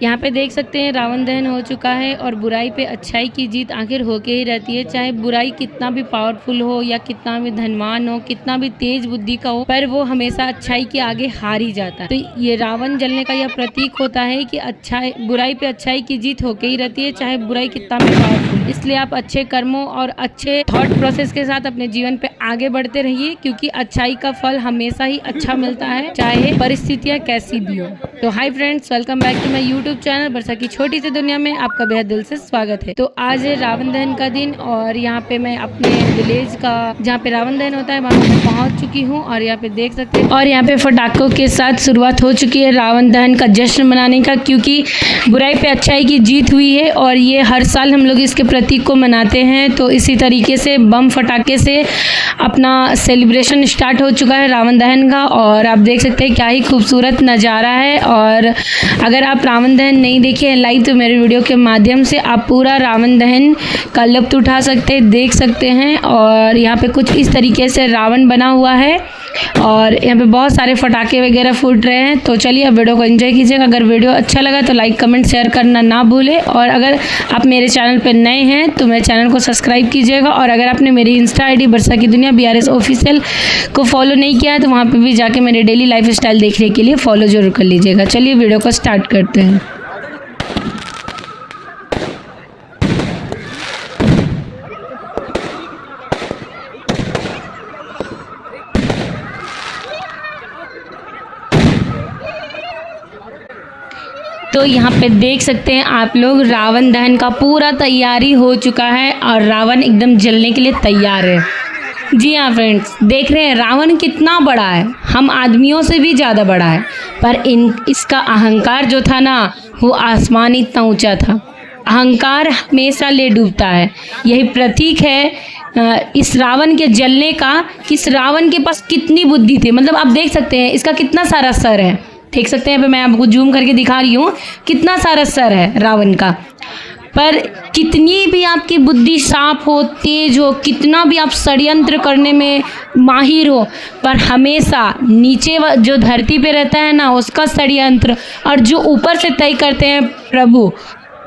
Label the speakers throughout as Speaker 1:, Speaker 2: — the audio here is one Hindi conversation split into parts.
Speaker 1: यहाँ पे देख सकते हैं रावण दहन हो चुका है और बुराई पे अच्छाई की जीत आखिर होके ही रहती है। चाहे बुराई कितना भी पावरफुल हो या कितना भी धनवान हो, कितना भी तेज बुद्धि का हो, पर वो हमेशा अच्छाई के आगे हार ही जाता है। तो ये रावण जलने का यह प्रतीक होता है कि बुराई पे अच्छाई की जीत होके ही रहती है, चाहे बुराई कितना भी पावरफुल। इसलिए आप अच्छे कर्मों और अच्छे थॉट प्रोसेस के साथ अपने जीवन पे आगे बढ़ते रहिए, क्योंकि अच्छाई का फल हमेशा ही अच्छा मिलता है, चाहे परिस्थितियाँ कैसी भी हो। तो hi friends, welcome back to my YouTube channel बरसा की छोटी सी दुनिया में आपका बेहद दिल से स्वागत है। तो आज है रावण दहन का दिन और यहाँ पे मैं अपने विलेज का जहाँ पे रावण दहन होता है वहाँ पे पहुँच चुकी हूँ और यहाँ पे देख सकते हैं और यहाँ पे पटाखों के साथ शुरुआत हो चुकी है रावण दहन का जश्न मनाने का, क्योंकि बुराई पे अच्छाई की जीत हुई है और ये हर साल हम लोग इसके प्रतीक को मनाते हैं। तो इसी तरीके से बम फटाके से अपना सेलिब्रेशन स्टार्ट हो चुका है रावण दहन का और आप देख सकते हैं क्या ही खूबसूरत नज़ारा है। और अगर आप रावण दहन नहीं देखे हैं लाइव तो मेरे वीडियो के माध्यम से आप पूरा रावण दहन का लुत्फ़ उठा सकते हैं, देख सकते हैं। और यहाँ पे कुछ इस तरीके से रावण बना हुआ है और यहाँ पे बहुत सारे फटाके वगैरह फूट रहे हैं। तो चलिए आप वीडियो को एंजॉय कीजिएगा। अगर वीडियो अच्छा लगा तो लाइक कमेंट शेयर करना ना भूलें और अगर आप मेरे चैनल पर नए हैं तो मेरे चैनल को सब्सक्राइब कीजिएगा। और अगर आपने मेरी इंस्टा आईडी बरसा की दुनिया BRS ऑफिशियल को फॉलो नहीं किया है तो वहाँ पर भी जाके मेरे डेली लाइफ स्टाइल देखने के लिए फॉलो जरूर कर लीजिएगा। चलिए वीडियो को स्टार्ट करते हैं। तो यहाँ पे देख सकते हैं आप लोग रावण दहन का पूरा तैयारी हो चुका है और रावण एकदम जलने के लिए तैयार है। जी हाँ फ्रेंड्स, देख रहे हैं रावण कितना बड़ा है, हम आदमियों से भी ज़्यादा बड़ा है, पर इसका अहंकार जो था ना वो आसमान इतना ऊंचा था। अहंकार हमेशा ले डूबता है, यही प्रतीक है इस रावण के जलने का कि इस रावण के पास कितनी बुद्धि थी। मतलब आप देख सकते हैं इसका कितना सारा सर है, देख सकते हैं। मैं आपको जूम करके दिखा रही हूँ कितना सारा सर है रावण का। पर कितनी भी आपकी बुद्धि साफ हो, तेज हो, कितना भी आप षड्यंत्र करने में माहिर हो, पर हमेशा नीचे जो धरती पे रहता है ना उसका षड्यंत्र और जो ऊपर से तय करते हैं प्रभु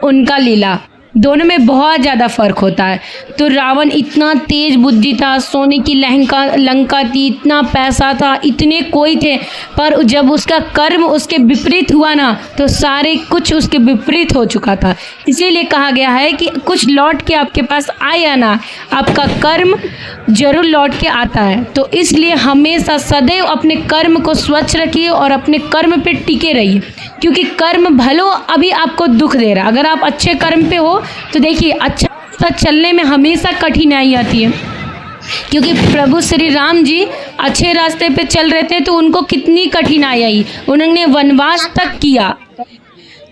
Speaker 1: उनका लीला, दोनों में बहुत ज़्यादा फर्क होता है। तो रावण इतना तेज बुद्धि था, सोने की लंका थी, इतना पैसा था, इतने कोई थे, पर जब उसका कर्म उसके विपरीत हुआ ना तो सारे कुछ उसके विपरीत हो चुका था। इसीलिए कहा गया है कि कुछ लौट के आपके पास आया ना, आपका कर्म जरूर लौट के आता है। तो इसलिए हमेशा सदैव अपने कर्म को स्वच्छ रखिए और अपने कर्म पे टिके रहिए, क्योंकि कर्म भलो अभी आपको दुख दे रहा, अगर आप अच्छे कर्म पे हो तो देखिए अच्छा चलने में हमेशा कठिनाई आती है। क्योंकि प्रभु श्री राम जी अच्छे रास्ते पे चल रहे थे तो उनको कितनी कठिनाई आई, उन्होंने वनवास तक किया।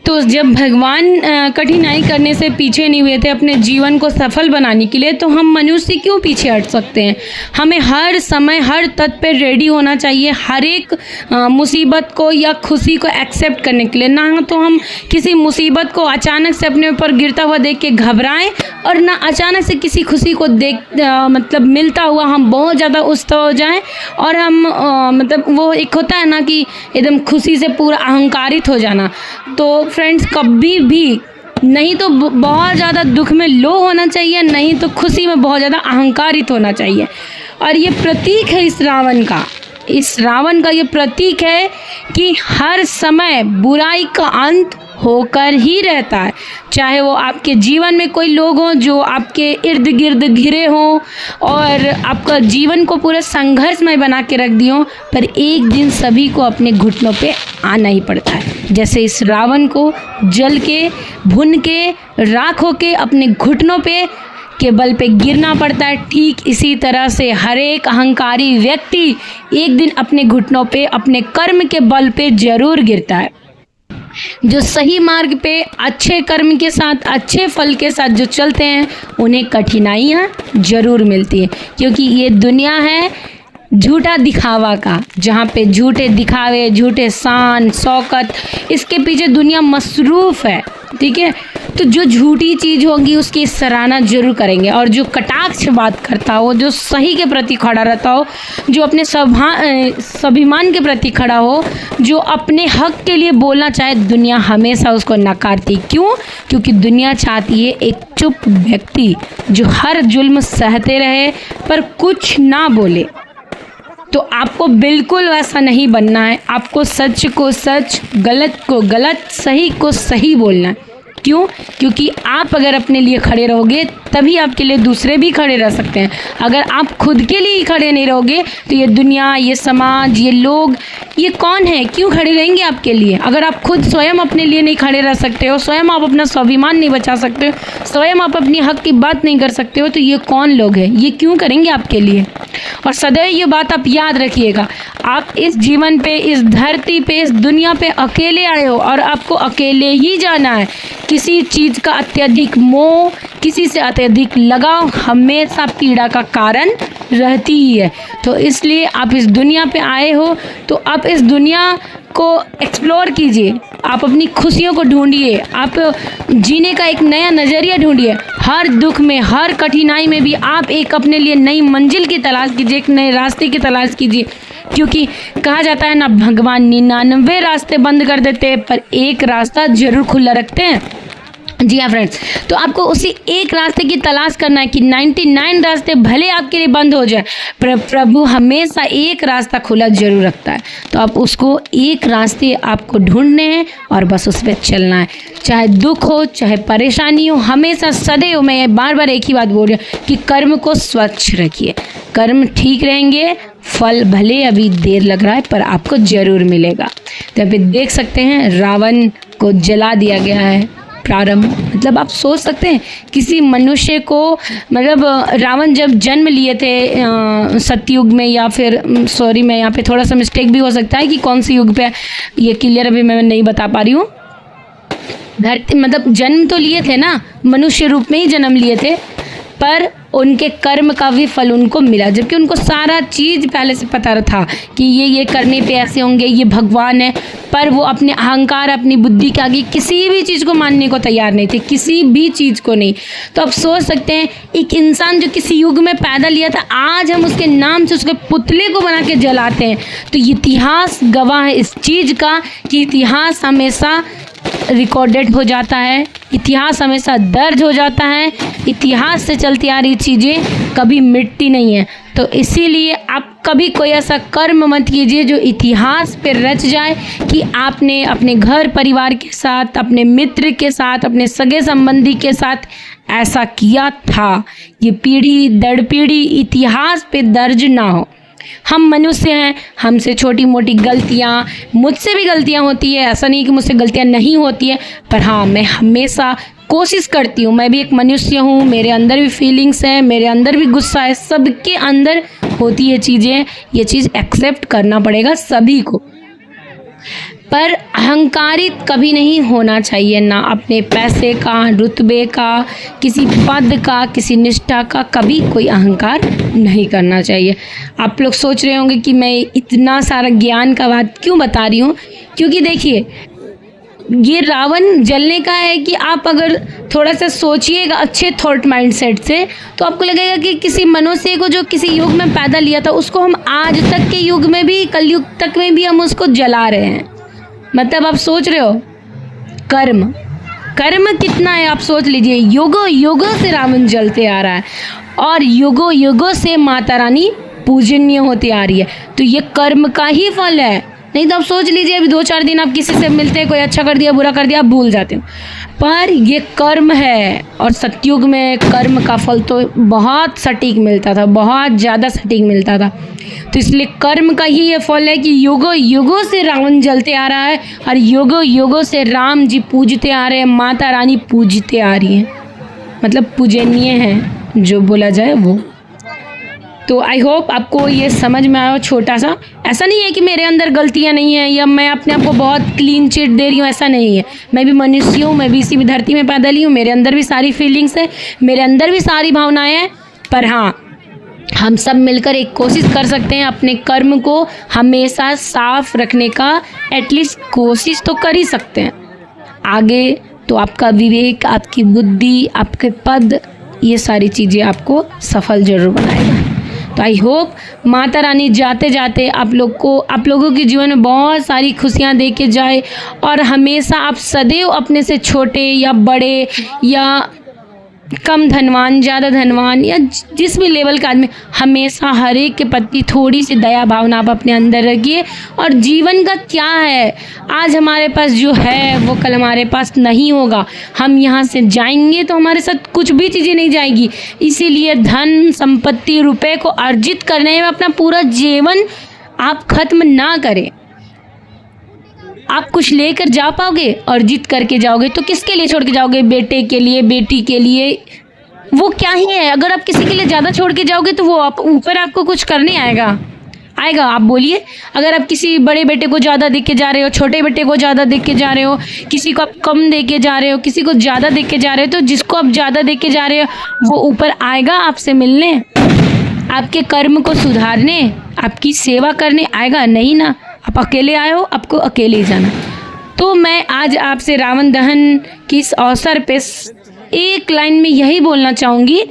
Speaker 1: तो जब भगवान कठिनाई करने से पीछे नहीं हुए थे अपने जीवन को सफल बनाने के लिए, तो हम मनुष्य क्यों पीछे हट सकते हैं। हमें हर समय हर तत्व पे रेडी होना चाहिए, हर एक मुसीबत को या खुशी को एक्सेप्ट करने के लिए। ना तो हम किसी मुसीबत को अचानक से अपने ऊपर गिरता हुआ देख के घबराएं और ना अचानक से किसी खुशी को मतलब मिलता हुआ हम बहुत ज़्यादा उत्साह हो जाएं और हम मतलब वो एक होता है ना कि एकदम खुशी से पूरा अहंकारित हो जाना। तो फ्रेंड्स कभी भी नहीं तो बहुत ज़्यादा दुख में लो होना चाहिए, नहीं तो खुशी में बहुत ज़्यादा अहंकारित होना चाहिए। और ये प्रतीक है इस रावण का ये प्रतीक है कि हर समय बुराई का अंत होकर ही रहता है। चाहे वो आपके जीवन में कोई लोग हों जो आपके इर्द गिर्द घिरे हों और आपका जीवन को पूरा संघर्षमय बना के रख दिए हों, पर एक दिन सभी को अपने घुटनों पे आना ही पड़ता है। जैसे इस रावण को जल के भुन के राख होके अपने घुटनों पे के बल पे गिरना पड़ता है, ठीक इसी तरह से हर एक अहंकारी व्यक्ति एक दिन अपने घुटनों पे अपने कर्म के बल पे जरूर गिरता है। जो सही मार्ग पे अच्छे कर्म के साथ अच्छे फल के साथ जो चलते हैं उन्हें कठिनाइयाँ जरूर मिलती है, क्योंकि ये दुनिया है झूठा दिखावा का, जहाँ पे झूठे दिखावे, झूठे शान शौकत, इसके पीछे दुनिया मसरूफ़ है। ठीक है, तो जो झूठी चीज़ होगी उसकी सराहना जरूर करेंगे, और जो कटाक्ष बात करता हो, जो सही के प्रति खड़ा रहता हो, जो अपने स्वाभिमान के प्रति खड़ा हो, जो अपने हक के लिए बोलना चाहे, दुनिया हमेशा उसको नकारती। क्यों? क्योंकि दुनिया चाहती है एक चुप व्यक्ति जो हर जुल्म सहते रहे पर कुछ ना बोले। तो आपको बिल्कुल वैसा नहीं बनना है। आपको सच को सच, गलत को गलत, सही को सही बोलना है। क्यों? क्योंकि आप अगर अपने लिए खड़े रहोगे तभी आपके लिए दूसरे भी खड़े रह सकते हैं। अगर आप खुद के लिए ही खड़े नहीं रहोगे तो ये दुनिया, ये समाज, ये लोग, ये कौन है, क्यों खड़े रहेंगे आपके लिए? अगर आप खुद स्वयं अपने लिए नहीं खड़े रह सकते हो, स्वयं आप अपना स्वाभिमान नहीं बचा सकते हो, स्वयं आप अपनी हक की बात नहीं कर सकते हो, तो ये कौन लोग हैं? ये क्यों करेंगे आपके लिए? और सदैव ये बात आप याद रखिएगा, आप इस जीवन पे, इस धरती पे, इस दुनिया पे अकेले आए हो और आपको अकेले ही जाना है। किसी चीज़ का अत्यधिक मोह, किसी से अत्यधिक लगाव हमेशा पीड़ा का कारण रहती ही है। तो इसलिए आप इस दुनिया पे आए हो तो आप इस दुनिया को एक्सप्लोर कीजिए, आप अपनी खुशियों को ढूंढिए, आप जीने का एक नया नज़रिया ढूंढिए। हर दुख में, हर कठिनाई में भी आप एक अपने लिए नई मंजिल की तलाश कीजिए, एक नए रास्ते की तलाश कीजिए। क्योंकि कहा जाता है ना, भगवान 99 रास्ते बंद कर देते हैं पर एक रास्ता जरूर खुला रखते हैं। जी हाँ फ्रेंड्स, तो आपको उसी एक रास्ते की तलाश करना है कि 99 रास्ते भले आपके लिए बंद हो जाए पर प्रभु हमेशा एक रास्ता खुला जरूर रखता है। तो आप उसको, एक रास्ते आपको ढूंढने हैं और बस उस पर चलना है। चाहे दुख हो, चाहे परेशानी हो, हमेशा सदैव, मैं बार बार एक ही बात बोल रही हूँ कि कर्म को स्वच्छ रखिए। कर्म ठीक रहेंगे, फल भले अभी देर लग रहा है पर आपको जरूर मिलेगा। तो यहाँ पे देख सकते हैं रावण को जला दिया गया है। प्रारंभ मतलब आप सोच सकते हैं किसी मनुष्य को, मतलब रावण जब जन्म लिए थे सतयुग में, या फिर सॉरी मैं यहाँ पे थोड़ा सा मिस्टेक भी हो सकता है कि कौन सी युग पे, ये क्लियर अभी मैं नहीं बता पा रही हूँ। धरती मतलब जन्म तो लिए थे ना, मनुष्य रूप में ही जन्म लिए थे, पर उनके कर्म का भी फल उनको मिला, जबकि उनको सारा चीज़ पहले से पता था कि ये करने पे ऐसे होंगे, ये भगवान है। पर वो अपने अहंकार, अपनी बुद्धि के आगे किसी भी चीज़ को मानने को तैयार नहीं थे, किसी भी चीज़ को नहीं। तो आप सोच सकते हैं एक इंसान जो किसी युग में पैदा लिया था, आज हम उसके नाम से उसके पुतले को बना के जलाते हैं। तो इतिहास गवाह है इस चीज़ का कि इतिहास हमेशा रिकॉर्डेड हो जाता है, इतिहास हमेशा दर्ज हो जाता है। इतिहास से चलती आ रही चीज़ें कभी मिटती नहीं है। तो इसीलिए आप कभी कोई ऐसा कर्म मत कीजिए जो इतिहास पे रच जाए कि आपने अपने घर परिवार के साथ, अपने मित्र के साथ, अपने सगे संबंधी के साथ ऐसा किया था। ये पीढ़ी दर पीढ़ी इतिहास पे दर्ज ना हो। हम मनुष्य हैं, हमसे छोटी मोटी गलतियाँ, मुझसे भी गलतियाँ होती है, ऐसा नहीं कि मुझसे गलतियाँ नहीं होती है, पर हाँ मैं हमेशा कोशिश करती हूँ, मैं भी एक मनुष्य हूँ, मेरे अंदर भी फीलिंग्स हैं, मेरे अंदर भी गुस्सा है, सबके अंदर होती है चीज़ें, ये चीज़ एक्सेप्ट करना पड़ेगा सभी को। पर अहंकारित कभी नहीं होना चाहिए, ना अपने पैसे का, रुतबे का, किसी पद का, किसी निष्ठा का, कभी कोई अहंकार नहीं करना चाहिए। आप लोग सोच रहे होंगे कि मैं इतना सारा ज्ञान का बात क्यों बता रही हूँ, क्योंकि देखिए ये रावण जलने का है कि आप अगर थोड़ा सा सोचिएगा अच्छे थॉट माइंडसेट से, तो आपको लगेगा कि किसी मनुष्य को जो किसी युग में पैदा लिया था उसको हम आज तक के युग में भी, कलयुग तक में भी हम उसको जला रहे हैं। मतलब आप सोच रहे हो कर्म कितना है, आप सोच लीजिए। युगों युगों से रावण जलते आ रहा है और युगों युगों से माता रानी पूजनीय होती आ रही है। तो ये कर्म का ही फल है। नहीं तो आप सोच लीजिए अभी 2-4 दिन आप किसी से मिलते हैं, कोई अच्छा कर दिया, बुरा कर दिया, आप भूल जाते हो, पर ये कर्म है। और सतयुग में कर्म का फल तो बहुत सटीक मिलता था, बहुत ज़्यादा सटीक मिलता था। तो इसलिए कर्म का ही ये फल है कि युगों युगों से रावण जलते आ रहा है और युगों युगों से राम जी पूजते आ रहे हैं, माता रानी पूजते आ रही हैं, मतलब पूजनीय हैं जो बोला जाए वो। तो आई होप आपको ये समझ में आया। छोटा सा, ऐसा नहीं है कि मेरे अंदर गलतियाँ नहीं हैं या मैं अपने आप को बहुत क्लीन चिट दे रही हूँ, ऐसा नहीं है। मैं भी मनुष्य हूँ, मैं भी इसी धरती में पैदा ली हूँ, मेरे अंदर भी सारी फीलिंग्स है, मेरे अंदर भी सारी भावनाएं हैं। पर हाँ, हम सब मिलकर एक कोशिश कर सकते हैं अपने कर्म को हमेशा साफ रखने का, एटलीस्ट कोशिश तो कर ही सकते हैं। आगे तो आपका विवेक, आपकी बुद्धि, आपके पद, ये सारी चीज़ें आपको सफल जरूर बनाएगा। तो आई होप माता रानी जाते जाते आप लोगों के जीवन में बहुत सारी खुशियाँ दे के जाए, और हमेशा आप सदैव अपने से छोटे या बड़े या कम धनवान, ज़्यादा धनवान या जिस भी लेवल का आदमी, हमेशा हर एक के प्रति थोड़ी सी दया भावना आप अपने अंदर रखिए। और जीवन का क्या है, आज हमारे पास जो है वो कल हमारे पास नहीं होगा। हम यहाँ से जाएंगे तो हमारे साथ कुछ भी चीज़ें नहीं जाएगी। इसीलिए धन संपत्ति रुपए को अर्जित करने में अपना पूरा जीवन आप खत्म ना करें। आप कुछ लेकर जा पाओगे, अर्जित करके जाओगे तो किसके लिए छोड़ के जाओगे? बेटे के लिए, बेटी के लिए, वो क्या ही है। अगर आप किसी के लिए ज़्यादा छोड़ के जाओगे तो वो ऊपर आपको कुछ करने आएगा। आप बोलिए, अगर आप किसी बड़े बेटे को ज़्यादा देख के जा रहे हो, छोटे बेटे को ज़्यादा देख के जा रहे हो, किसी को आप कम दे के जा रहे हो, किसी को ज़्यादा देख के जा रहे हो, तो जिसको आप ज़्यादा देख के जा रहे हो वो ऊपर आएगा आपसे मिलने, आपके कर्म को सुधारने, आपकी सेवा करने आएगा नहीं ना। आप अकेले आए हो, आपको अकेले ही जाना। तो मैं आज आपसे रावण दहन की इस अवसर पे एक लाइन में यही बोलना चाहूँगी,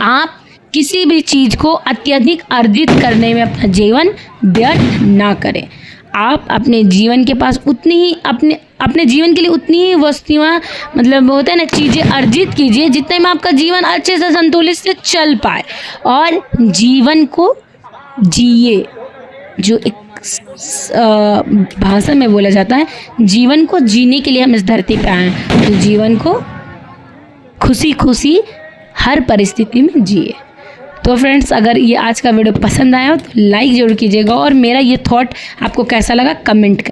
Speaker 1: आप किसी भी चीज़ को अत्यधिक अर्जित करने में अपना जीवन व्यर्थ ना करें। आप अपने जीवन के पास उतनी ही अपने जीवन के लिए उतनी ही वस्तुएं, मतलब होता है ना, चीज़ें अर्जित कीजिए जितने में आपका जीवन अच्छे से संतुलित से चल पाए, और जीवन को जिए। जो एक भाषा में बोला जाता है, जीवन को जीने के लिए हम इस धरती पे आए हैं, तो जीवन को खुशी खुशी हर परिस्थिति में जिए। तो फ्रेंड्स, अगर ये आज का वीडियो पसंद आया हो तो लाइक ज़रूर कीजिएगा, और मेरा ये थॉट आपको कैसा लगा कमेंट कर